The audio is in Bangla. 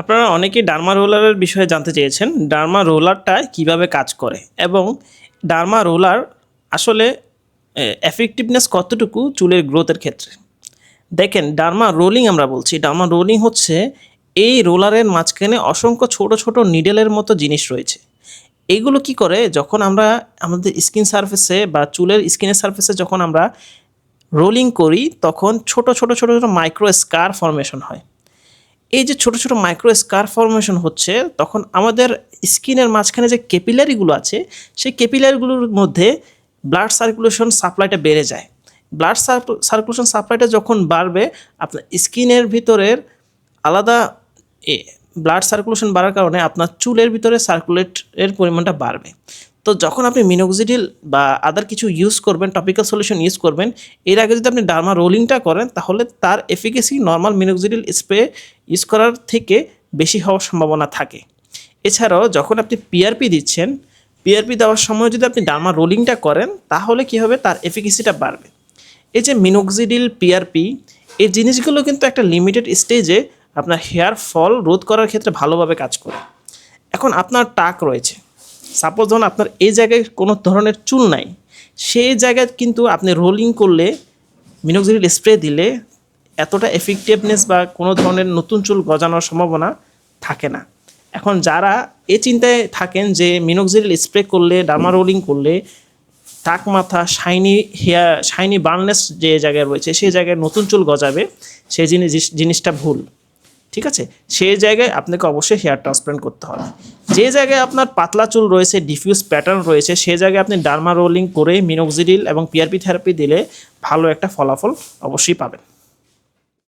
আপনারা অনেকেই ডার্মা রোলারের বিষয়ে জানতে চেয়েছেন। ডার্মা রোলারটা কিভাবে কাজ করে এবং ডার্মা রোলার আসলে এফেক্টিভনেস কতটুকু চুলের গ্রোথের ক্ষেত্রে। দেখেন, ডার্মা রোলিং আমরা বলছি। ডার্মা রোলিং হচ্ছে এই রোলারের মাঝখানে অসংখ্য ছোট ছোট নিডেলের মতো জিনিস রয়েছে। এইগুলো কি করে, যখন আমরা আমাদের স্কিন সারফেসে বা চুলের স্কিনের সারফেসে যখন আমরা রোলিং করি, তখন ছোট ছোট ছোট ছোট মাইক্রো স্কার ফর্মেশন হয়। এই যে ছোট ছোট মাইক্রো স্কার ফর্মেশন হচ্ছে, তখন আমাদের স্কিনের মাঝখানে যে ক্যাপিলারিগুলো আছে, সেই ক্যাপিলারিগুলোর মধ্যে ব্লাড সার্কুলেশন সাপ্লাইটা বেড়ে যায়। ব্লাড সার্কুলেশন সাপ্লাইটা যখন বাড়বে, আপনার স্কিনের ভিতরের আলাদা ব্লাড সার্কুলেশন বাড়ার কারণে আপনার চুলের ভিতরে সার্কুলেটের পরিমাণটা বাড়বে। তো যখন আপনি মিনোক্সিডিল বা আদার কিছু ইউজ করবেন, টপিক্যাল সলিউশন ইউজ করবেন, এর আগে যদি আপনি ডার্মা রোলিংটা করেন, তাহলে তার efficacy normal minoxidil spray use করার থেকে বেশি হওয়ার সম্ভাবনা থাকে। এছাড়াও যখন আপনি পিআরপি দিচ্ছেন, পিআরপি দেওয়ার সময় যদি আপনি ডার্মা রোলিংটা করেন, তাহলে কী হবে, তার এফিকেসিটা বাড়বে। এই যে মিনোক্সিডিল, পিআরপি, এই জিনিসগুলো কিন্তু একটা লিমিটেড স্টেজে আপনার হেয়ার ফল রোধ করার ক্ষেত্রে ভালোভাবে কাজ করে। এখন আপনার টাক রয়েছে, সাপোজ ধরুন আপনার এই জায়গায় কোনো ধরনের চুল নাই, সেই জায়গায় কিন্তু আপনি রোলিং করলে, মিনোক্সিডিল স্প্রে দিলে এতটা এফেক্টিভনেস বা কোনো ধরনের নতুন চুল গজানোর সম্ভাবনা থাকে না। এখন যারা এই চিন্তায় থাকেন যে মিনোক্সিডিল স্প্রে করলে, ডার্মা রোলিং করলে টাক মাথা, শাইনি বার্ননেস যে জায়গায় রয়েছে সেই জায়গায় নতুন চুল গজাবে, সেই জিনিসটা ভুল। ঠিক আছে, সেই জায়গায় আপনাকে অবশ্যই হেয়ার ট্রান্সপ্লান্ট করতে হবে। যে জায়গায় আপনার পাতলা চুল রয়েছে, ডিফিউজ প্যাটার্ন রয়েছে, সেই জায়গায় আপনি ডার্মা রোলিং করে মিনোক্সিডিল এবং পিআরপি থেরাপি দিলে ভালো একটা ফলাফল অবশ্যই পাবেন।